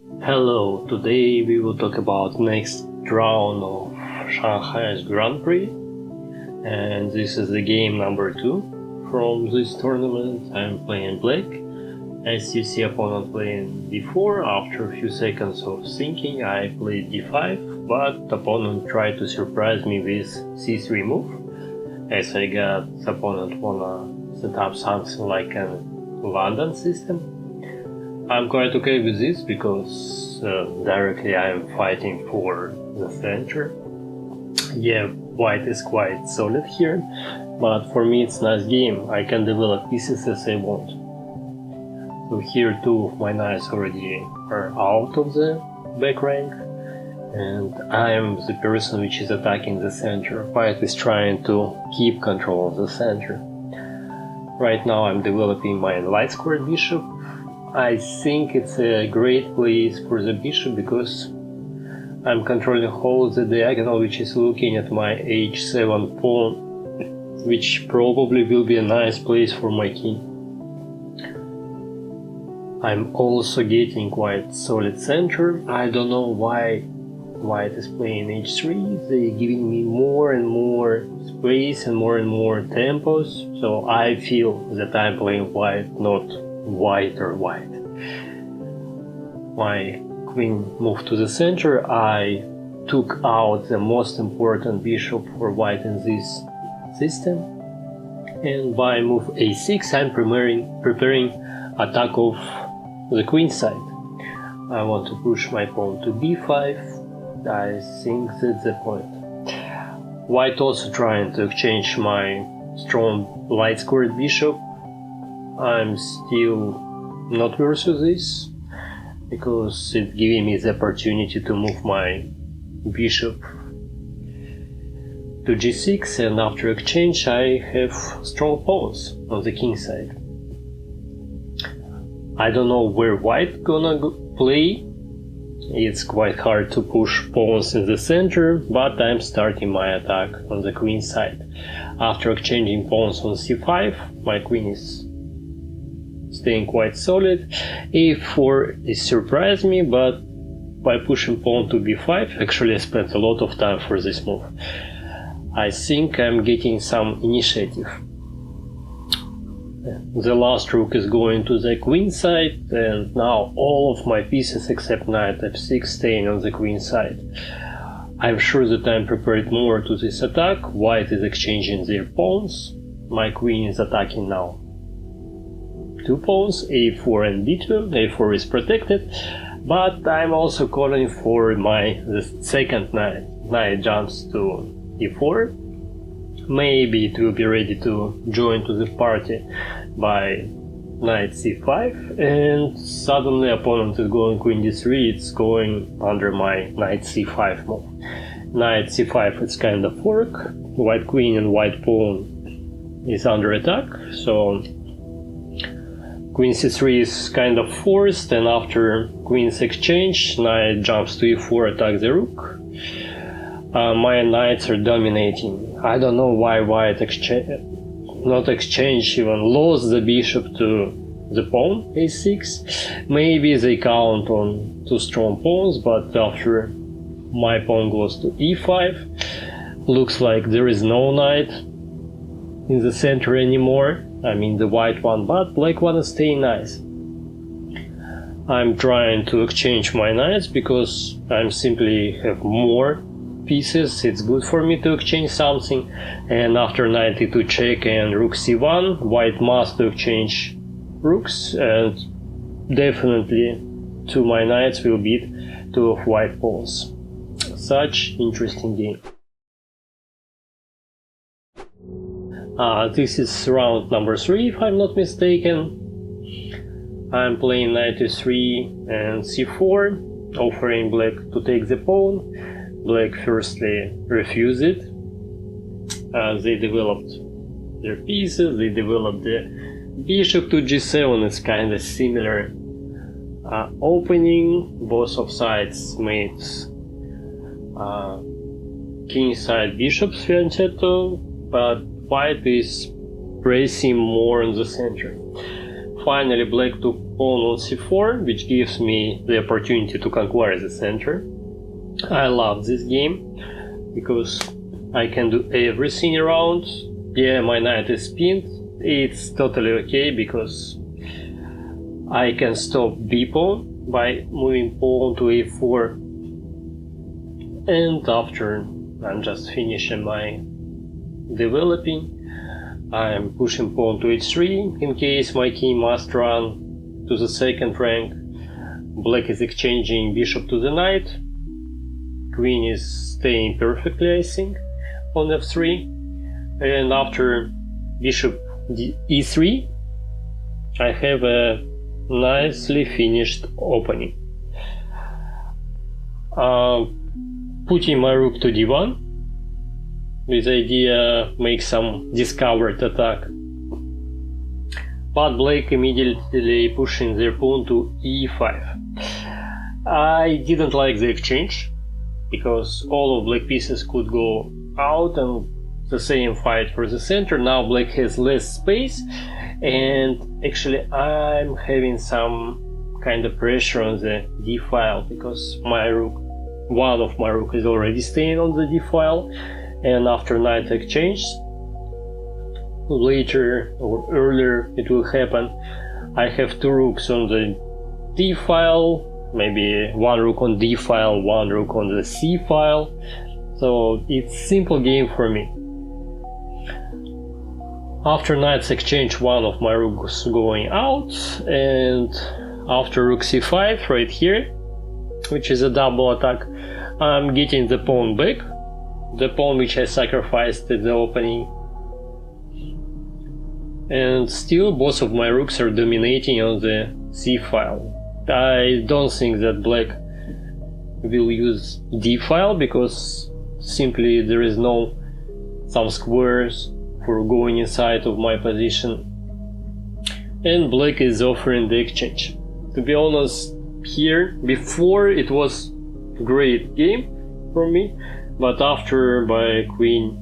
Hello, today we will talk about next round of Shanghai Grand Prix, and this is the game number 2 from this tournament. I'm playing black. As you see opponent playing d4, after a few seconds of thinking I played d5, but opponent tried to surprise me with c3 move, as I got opponent wanna set up something like a London system. I'm quite okay with this because directly I'm fighting for the center. Yeah, white is quite solid here, but for me it's nice game. I can develop pieces as I want. So here two of my knights already are out of the back rank, and I am the person which is attacking the center. White is trying to keep control of the center. Right now I'm developing my light squared bishop. I think it's a great place for the bishop because I'm controlling whole the diagonal which is looking at my h7 pawn, which probably will be a nice place for my king. I'm also getting quite solid center. I don't know why white is playing h3. They're giving me more and more space and more tempos, so I feel that I'm playing white, not white. My queen moved to the center. I took out the most important bishop for white in this system, and by move a6 I'm preparing attack of the queenside. I want to push my pawn to b5. I think that's the point. White also trying to exchange my strong light squared bishop. I'm still not worse with this because it's giving me the opportunity to move my bishop to g6, and after exchange I have strong pawns on the king side. I don't know where white gonna play. It's quite hard to push pawns in the center, but I'm starting my attack on the queen side. After exchanging pawns on c5, my queen is staying quite solid. a4 is surprised me, but by pushing pawn to b5, actually I spent a lot of time for this move. I think I'm getting some initiative. The last rook is going to the queen side, and now all of my pieces except knight f6 staying on the queen side. I'm sure that I'm prepared more to this attack. White is exchanging their pawns. My queen is attacking now. Two pawns, a4 and b2. a4 is protected, but I'm also calling for the second knight. Knight jumps to e4. Maybe it will be ready to join to the party by knight c5, and suddenly opponent is going queen d3. It's going under my knight c5 move. Knight c5 is kind of fork. White queen and white pawn is under attack, so queen c3 is kind of forced, and after queen's exchange, knight jumps to e4, attack the rook. My knights are dominating. I don't know why white not exchange, even lost the bishop to the pawn a6. Maybe they count on two strong pawns, but after my pawn goes to e5, looks like there is no knight in the center anymore. I mean the white one, but black one is staying nice. I'm trying to exchange my knights because I simply have more pieces. It's good for me to exchange something, and after knight e2 check and rook c1, white must exchange rooks, and definitely two of my knights will beat two of white pawns. Such interesting game. This is round number 3 if I'm not mistaken. I'm playing knight e3 and c4, offering black to take the pawn. Black firstly refused it. They developed their pieces, they developed the bishop to g7. It's kind of similar opening. Both of sides made king side bishops fianchetto, but white is pressing more in the center. finally black took pawn on c4, which gives me the opportunity to conquer the center. I love this game because I can do everything around. Yeah, my knight is pinned. It's totally okay because I can stop b pawn by moving pawn to a4, and after I'm just finishing my developing, I'm pushing pawn to h3 in case my king must run to the second rank. Black is exchanging bishop to the knight. Queen is staying perfectly, I think, on f3, and after bishop e3 I have a nicely finished opening. Putting my rook to d1 with idea make some discovered attack, but black immediately pushing their pawn to e5. I didn't like the exchange because all of black pieces could go out and the same fight for the center. Now black has less space, and actually I'm having some kind of pressure on the d file because my rook, one of my rook is already staying on the d file, and after knight exchange later or earlier it will happen, I have two rooks on the d file, maybe one rook on d file, one rook on the c file, so it's simple game for me. After knight's exchange, one of my rooks going out, and after rook c5 right here, which is a double attack, I'm getting the pawn back, the pawn which I sacrificed at the opening, and still both of my rooks are dominating on the c file. I don't think that black will use d file because simply there is no some squares for going inside of my position, and black is offering the exchange. To be honest, here before it was great game for me, but after by queen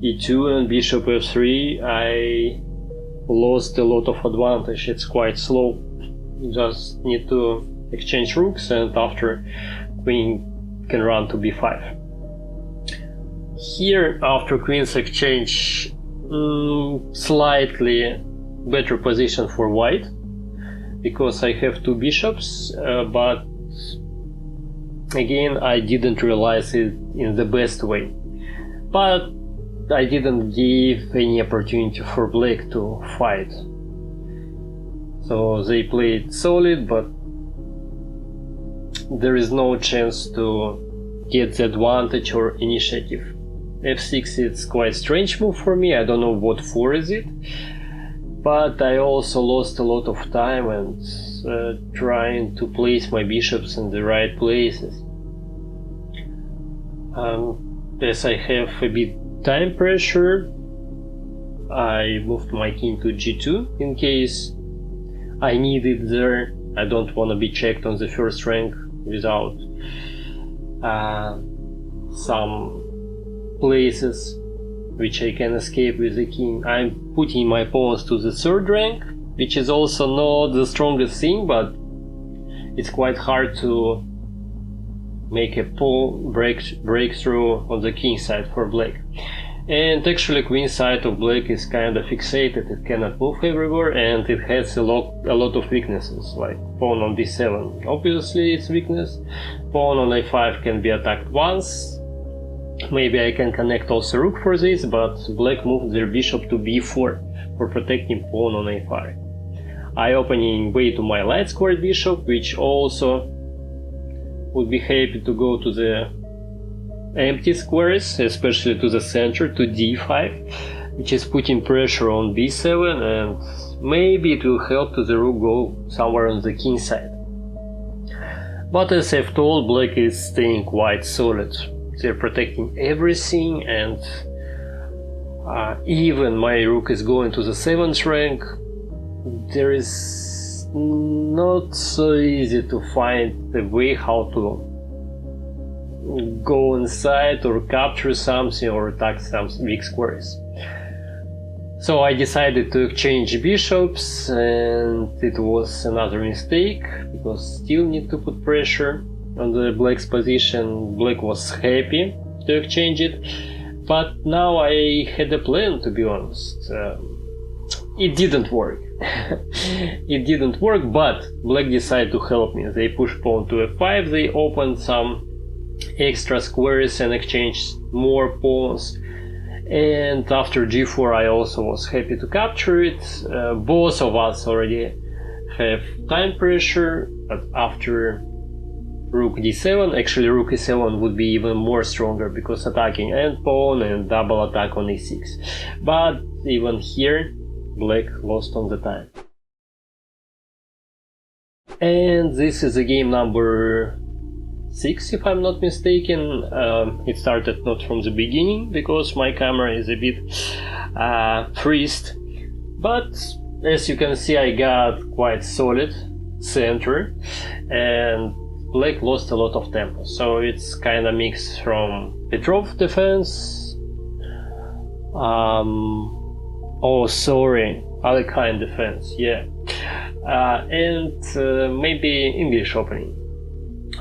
e2 and bishop f3 I lost a lot of advantage. It's quite slow, you just need to exchange rooks, and after queen can run to b5. Here, after queen's exchange, slightly better position for white because I have two bishops, but again I didn't realize it in the best way. But I didn't give any opportunity for black to fight. So they played solid, but there is no chance to get the advantage or initiative. f6 is quite strange move for me, I don't know what for is it, but I also lost a lot of time and trying to place my bishops in the right places. As I have a bit time pressure, I moved my king to g2 in case I need it there. I don't want to be checked on the first rank without some places which I can escape with the king. I'm putting my pawns to the third rank, which is also not the strongest thing, but it's quite hard to make a pawn breakthrough on the king side for black. And actually queen side of black is kind of fixated, it cannot move everywhere, and it has a lot of weaknesses, like pawn on b7, obviously it's weakness, pawn on a5 can be attacked once. Maybe I can connect also rook for this, but black moved their bishop to b4 for protecting pawn on a5. I opening way to my light squared bishop, which also would be happy to go to the empty squares, especially to the center, to d5, which is putting pressure on b7, and maybe it will help to the rook go somewhere on the king side. But as I've told, black is staying quite solid. They're protecting everything, and even my rook is going to the 7th rank. There is not so easy to find the way how to go inside or capture something or attack some weak squares. So I decided to exchange bishops, and it was another mistake, because still need to put pressure on the black's position. Black was happy to exchange it, but now I had a plan, to be honest. It didn't work. It didn't work, but black decided to help me. They pushed pawn to f5, they opened some extra squares and exchanged more pawns. And after g4 I also was happy to capture it. Both of us already have time pressure, but after rook d7, actually rook e7 would be even more stronger, because attacking end pawn and double attack on e6. But even here black lost on the time. And this is a game number 6, if I'm not mistaken. It started not from the beginning, because my camera is a bit freezed, but as you can see I got quite solid center, and black lost a lot of tempo. So it's kind of mix from Petrov defense, oh sorry, Alekhine defense, yeah, and maybe English opening.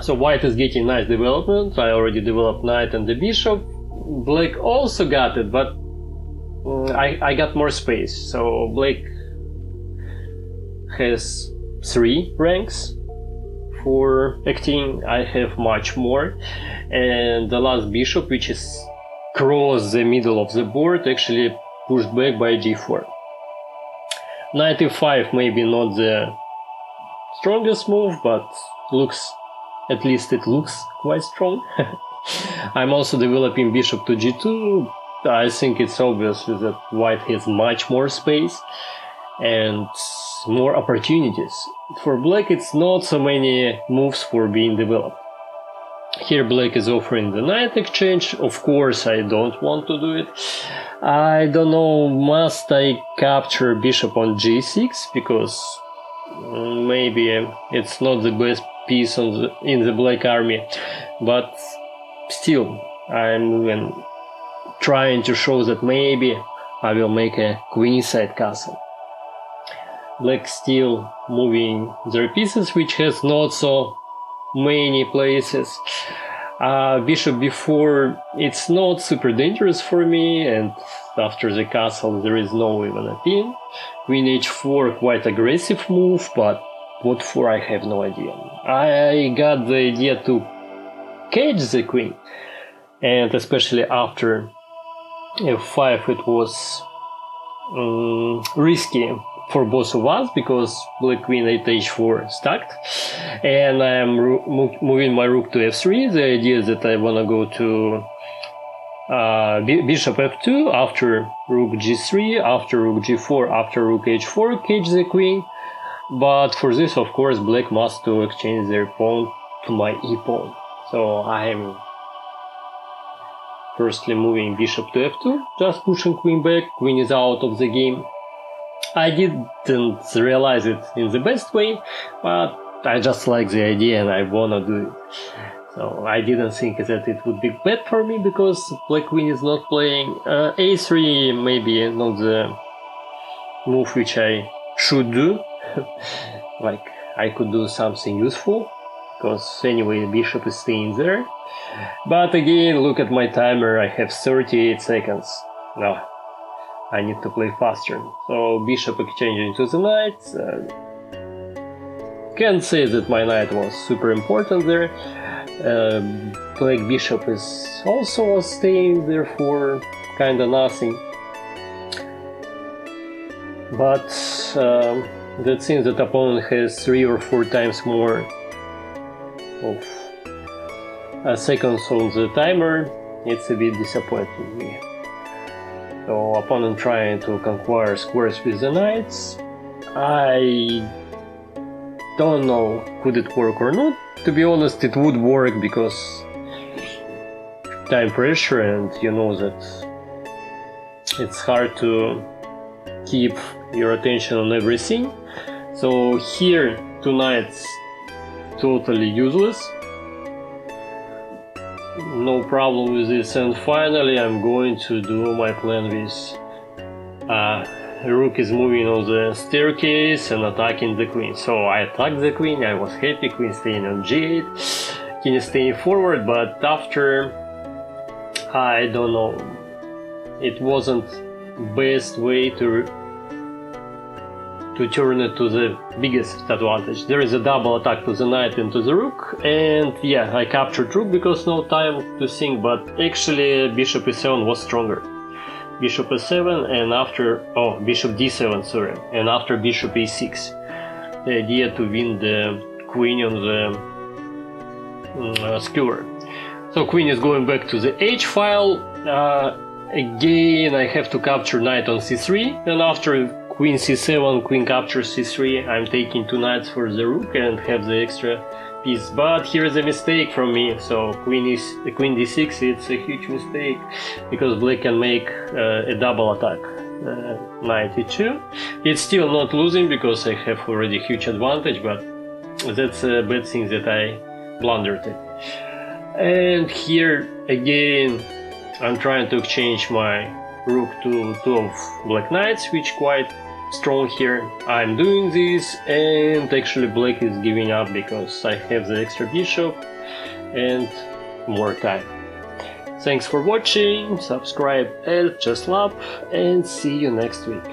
So white is getting nice development. I already developed knight and the bishop. Black also got it, but I got more space. So black has 3 ranks for acting. I have much more. And the last bishop, which is across the middle of the board, actually pushed back by g4. Knight e5 maybe not the strongest move, but at least it looks quite strong. I'm also developing bishop to g2. I think it's obvious that white has much more space and more opportunities. For black it's not so many moves for being developed. Here black is offering the knight exchange. Of course I don't want to do it. I don't know, must I capture bishop on g6, because maybe it's not the best piece in the black army, but still I'm even trying to show that maybe I will make a queenside castle. Black still moving their pieces, which has not so many places. Bishop b4, it's not super dangerous for me, and after the castle there is no even a pin. Queen h4, quite aggressive move, but what for I have no idea. I got the idea to cage the queen, and especially after f5 it was risky for both of us, because black queen at h4 stacked, and I am moving my rook to f3. The idea is that I want to go to bishop f2, after rook g3, after rook g4, after rook h4, cage the queen. But for this, of course, black must to exchange their pawn to my e-pawn. So I am firstly moving bishop to f2, just pushing queen back. Queen is out of the game. I didn't realize it in the best way, but I just like the idea and I wanna do it. So I didn't think that it would be bad for me, because black queen is not playing. A3 maybe not the move which I should do. Like I could do something useful, because anyway bishop is staying there. But again, look at my timer, I have 38 seconds. No, I need to play faster. So bishop exchanging to the knight. Can't say that my knight was super important there. Black bishop is also staying there for kinda nothing. But that seems that opponent has 3 or 4 times more of seconds on the timer. It's a bit disappointing me. So opponent trying to conquer squares with the knights. I don't know could it work or not. To be honest, it would work, because time pressure, and you know that it's hard to keep your attention on everything. So here 2 knights totally useless. No problem with this, and finally I'm going to do my plan with rook is moving on the staircase and attacking the queen. So I attacked the queen, I was happy, queen staying on g8, king is staying forward, but after, I don't know, it wasn't best way to turn it to the biggest advantage. There is a double attack to the knight and to the rook, and yeah, I captured rook because no time to think, but actually bishop e7 was stronger. Bishop e7 and after, oh, bishop d7, sorry, and after bishop e6. The idea to win the queen on the skewer. So queen is going back to the h file. Again, I have to capture knight on c3, and after queen c7, queen captures c3, I'm taking two knights for the rook and have the extra piece. But here's a mistake from me. So queen d6, it's a huge mistake because black can make a double attack. Knight e2. It's still not losing because I have already huge advantage, but that's a bad thing that I blundered it. And here again, I'm trying to exchange my rook to two of black knights, which quite strong here. I'm doing this, and actually black is giving up because I have the extra bishop and more time. Thanks for watching, subscribe ELFChessLab, and see you next week.